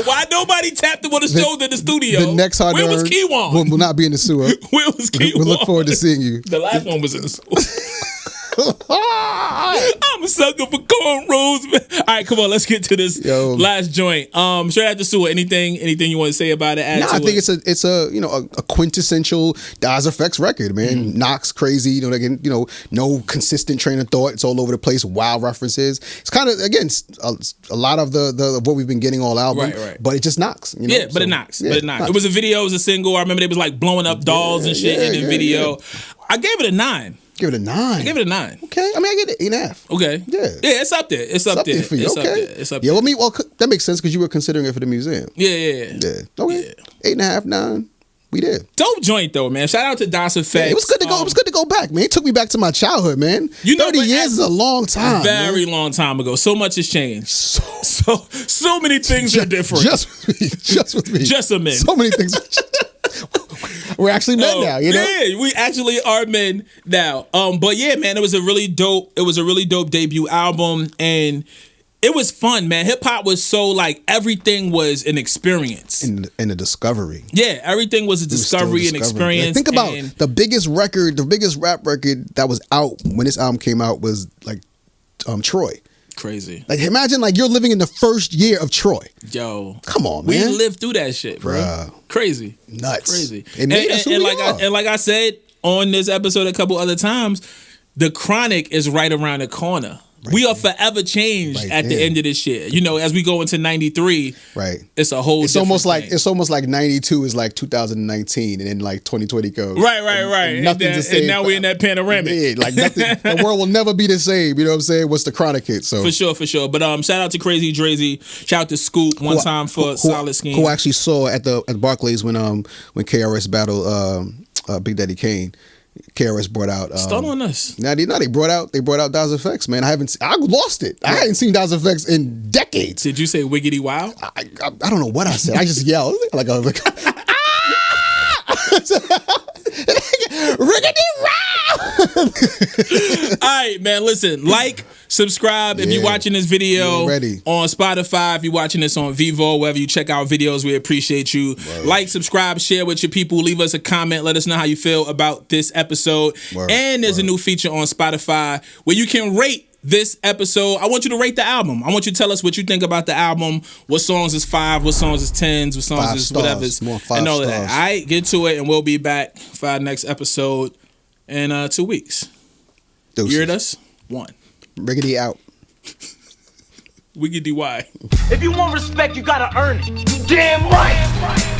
Why nobody tapped him on the shoulder in the studio? The next hard to earn. Where was Kiwan? Will not be in the sewer. Where was Kiwan? We'll look forward to seeing you. The last one was in the sewer. I'm a sucker for cornrows, man. All right, come on, let's get to this last joint. Straight out the sewer. Anything you want to say about it? I think it's a quintessential Das EFX record, man. Knox crazy, no consistent train of thought. It's all over the place. Wild references. It's kind of a lot of the what we've been getting all album, right. But it just knocks. But it knocks. It was a video, it was a single. I remember they was like blowing up dolls and shit in the video. I gave it a 9. Give it a 9. I give it a 9. Okay. I mean, I get it 8.5. Okay. Yeah. Yeah, it's up there. It's up there for you. It's okay. up there. It's up there. Well, that makes sense because you were considering it for the museum. Yeah. Okay. 8.5, 9. We did. Dope joint though, man. Shout out to Das EFX. Yeah, it was good to go. It was good to go back, man. It took me back to my childhood, man. 30 years is a long time. Very long time ago. So much has changed. So many things are different. Just with me. Just a man. So many things. We're actually men now, Yeah, we actually are men now. But yeah, man, it was a really dope debut album, and it was fun, man. Hip hop was so like everything was an experience. And a discovery. Yeah, everything was a discovery and experience. Like, think about the biggest rap record that was out when this album came out was like Troy. Crazy. Like imagine like you're living in the first year of Troy. Yo. Come on, man. We lived through that shit, bro. Bruh. Crazy. Nuts. Crazy. And like I said on this episode a couple other times, the Chronic is right around the corner. We are forever changed at the end of this shit. As we go into 93, right? It's a whole. It's almost like 92 is like 2019, and then like 2020 goes. Right. Nothing to say. And now we're in that panoramic. Yeah, like nothing. The world will never be the same. You know what I'm saying? What's the Chronic hit? So for sure. But shout out to Krazy Drazy. Shout out to Skoob one time for solid scheme. Who actually saw at Barclays when KRS battled Biggedy Kane. KRS brought out stun on us. Now they brought out Das EFX, man. I lost it. I hadn't seen Das EFX in decades. Did you say wiggity wow? I don't know what I said. I just yelled like riggedy wow. All right, man. Listen, subscribe if you're watching this video on Spotify. If you're watching this on Vivo, wherever you check out videos, we appreciate you. Word. Like, subscribe, share with your people. Leave us a comment. Let us know how you feel about this episode. And there's a new feature on Spotify where you can rate this episode. I want you to rate the album. I want you to tell us what you think about the album. What songs is 5? What songs is 10s? What songs is whatever? And all of that. All right, get to it, and we'll be back for our next episode in 2 weeks. Deuces. You heard us? 1. Riggedy out. Wiggity why? If you want respect, you gotta earn it. You damn right.